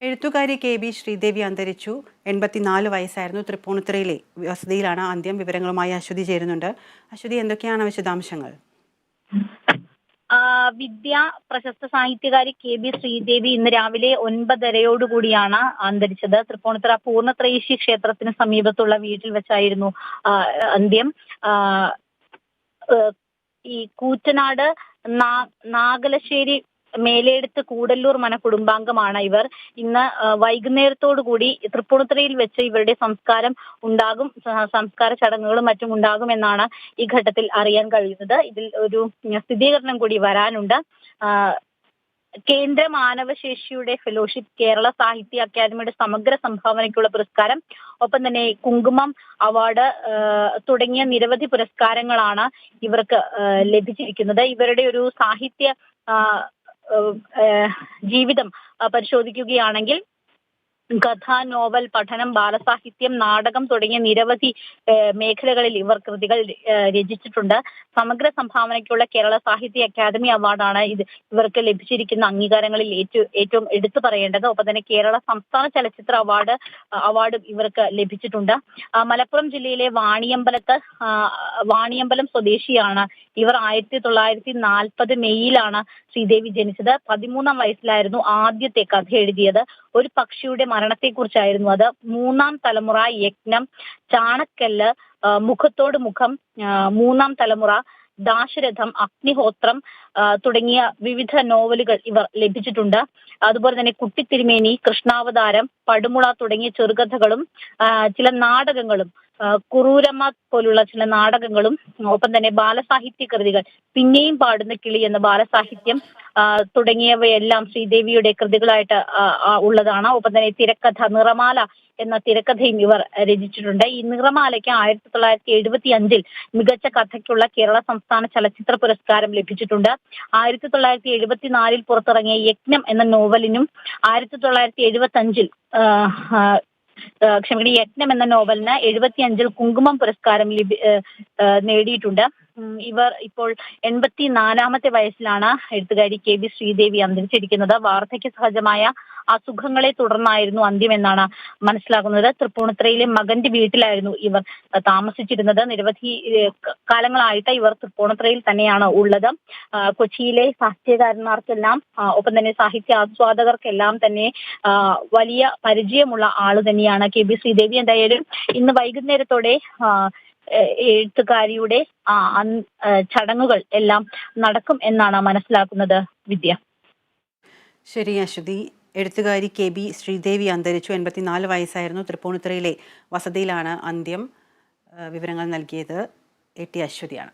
എഴുത്തുകാരി കെ.ബി. ശ്രീദേവി അന്തരിച്ചു. 84 വയസ്സായിരുന്നു. തൃപ്പൂണിത്തുറയിലെ വസതിയിലാണ് അന്ത്യം. വിവരങ്ങളുമായി അശ്വതി ചേരുന്നുണ്ട്. അശ്വതി, എന്തൊക്കെയാണ് വിശദാംശങ്ങൾ? വിദ്യ പ്രശസ്ത സാഹിത്യകാരി കെ.ബി. ശ്രീദേവി ഇന്ന് രാവിലെ 9:30 അന്തരിച്ചത്. തൃപ്പൂണിത്തുറ പൂർണ്ണത്രയീശി ക്ഷേത്രത്തിന് സമീപത്തുള്ള വീട്ടിൽ വെച്ചായിരുന്നു അന്ത്യം. ഈ കൂറ്റനാട് നാഗലശ്ശേരി മേലെടുത്ത് കൂടല്ലൂർ മന കുടുംബാംഗമാണ് ഇവർ. ഇന്ന് വൈകുന്നേരത്തോടുകൂടി തൃപ്പൂണിത്തുറയിൽ വെച്ച് ഇവരുടെ സംസ്കാര ചടങ്ങുകളും മറ്റും ഉണ്ടാകുമെന്നാണ് ഈ ഘട്ടത്തിൽ അറിയാൻ കഴിയുന്നത്. ഇതിൽ ഒരു സ്ഥിരീകരണം കൂടി വരാനുണ്ട്. കേന്ദ്ര മാനവശേഷിയുടെ ഫെലോഷിപ്പ്, കേരള സാഹിത്യ അക്കാദമിയുടെ സമഗ്ര സംഭാവനയ്ക്കുള്ള പുരസ്കാരം, ഒപ്പം തന്നെ കുങ്കുമം അവാർഡ് തുടങ്ങിയ നിരവധി പുരസ്കാരങ്ങളാണ് ഇവർക്ക് ലഭിച്ചിരിക്കുന്നത്. ഇവരുടെ ഒരു സാഹിത്യ ജീവിതം പരിശോധിക്കുകയാണെങ്കിൽ കഥ, നോവൽ പഠനം, ബാലസാഹിത്യം, നാടകം തുടങ്ങിയ നിരവധി മേഖലകളിൽ ഇവർ കൃതികൾ രചിച്ചിട്ടുണ്ട്. സമഗ്ര സംഭാവനയ്ക്കുള്ള കേരള സാഹിത്യ അക്കാദമി അവാർഡാണ് ഇവർക്ക് ലഭിച്ചിരിക്കുന്ന അംഗീകാരങ്ങളിൽ ഏറ്റവും എടുത്തു പറയേണ്ടത്. ഒപ്പം തന്നെ കേരള സംസ്ഥാന ചലച്ചിത്ര അവാർഡ് ഇവർക്ക് ലഭിച്ചിട്ടുണ്ട്. മലപ്പുറം ജില്ലയിലെ വാണിയമ്പലം സ്വദേശിയാണ് ഇവർ. 1940 മെയ്യിലാണ് ശ്രീദേവി ജനിച്ചത്. 13-ാം വയസ്സിലായിരുന്നു ആദ്യത്തെ കഥ എഴുതിയത്. ഒരു പക്ഷിയുടെ മരണത്തെക്കുറിച്ചായിരുന്നു അത്. 3-ാം തലമുറ, യജ്ഞം, ചാണക്കല്ല്, മുഖത്തോട് മുഖം, 3-ാം തലമുറ, ദാശരഥം, അഗ്നിഹോത്രം തുടങ്ങിയ വിവിധ നോവലുകൾ ഇവർ ലഭിച്ചിട്ടുണ്ട്. അതുപോലെ തന്നെ കുട്ടിത്തിരുമേനി, കൃഷ്ണാവതാരം, പടുമുള തുടങ്ങിയ ചെറുകഥകളും ചില നാടകങ്ങളും, കുറൂരമ്മ പോലുള്ള ചില നാടകങ്ങളും, ഒപ്പം തന്നെ ബാലസാഹിത്യ കൃതികൾ, പിന്നെയും പാടുന്ന കിളി എന്ന ബാലസാഹിത്യം തുടങ്ങിയവയെല്ലാം ശ്രീദേവിയുടെ കൃതികളായിട്ട് ഉള്ളതാണ്. ഒപ്പം തന്നെ തിരക്കഥ നിറമാല എന്ന തിരക്കഥയും ഇവർ രചിച്ചിട്ടുണ്ട്. ഈ നിറമാലയ്ക്ക് 1975 മികച്ച കഥയ്ക്കുള്ള കേരള സംസ്ഥാന ചലച്ചിത്ര പുരസ്കാരം ലഭിച്ചിട്ടുണ്ട്. 1974 പുറത്തിറങ്ങിയ യജ്ഞം എന്ന നോവലിനും 1975 യജ്ഞം എന്ന നോവലിന് 75 കുങ്കുമം പുരസ്കാരം നേടിയിട്ടുണ്ട്. ഇവർ ഇപ്പോൾ 84-ാമത്തെ വയസ്സിലാണ് എഴുത്തുകാരി കെ.ബി. ശ്രീദേവി അന്തരിച്ചിരിക്കുന്നത്. വാർദ്ധക്യ സഹജമായ അസുഖങ്ങളെ തുടർന്നായിരുന്നു അന്ത്യമെന്നാണ് മനസ്സിലാക്കുന്നത്. തൃപ്പൂണിത്തുറയിലെ മകന്റെ വീട്ടിലായിരുന്നു ഇവർ താമസിച്ചിരുന്നത്. നിരവധി കാലങ്ങളായിട്ട് ഇവർ തൃപ്പൂണിത്തുറയിൽ തന്നെയാണ് ഉള്ളത്. കൊച്ചിയിലെ സാഹിത്യകാരന്മാർക്കെല്ലാം, ഒപ്പം തന്നെ സാഹിത്യ ആസ്വാദകർക്കെല്ലാം തന്നെ വലിയ പരിചയമുള്ള ആള് തന്നെയാണ് കെ.ബി. ശ്രീദേവി. എന്തായാലും ഇന്ന് വൈകുന്നേരത്തോടെ എഴുത്തുകാരിയുടെ ചടങ്ങുകൾ എല്ലാം നടക്കും എന്നാണ് മനസ്സിലാക്കുന്നത്. വിദ്യ. ശരി അശ്വതി. എഴുത്തുകാരി കെ.ബി. ശ്രീദേവി അന്തരിച്ചു. 84 വയസ്സായിരുന്നു. തൃപ്പൂണിത്തുറയിലെ വസതിയിലാണ് അന്ത്യം. വിവരങ്ങൾ നൽകിയത് എ.ടി. അശ്വതിയാണ്.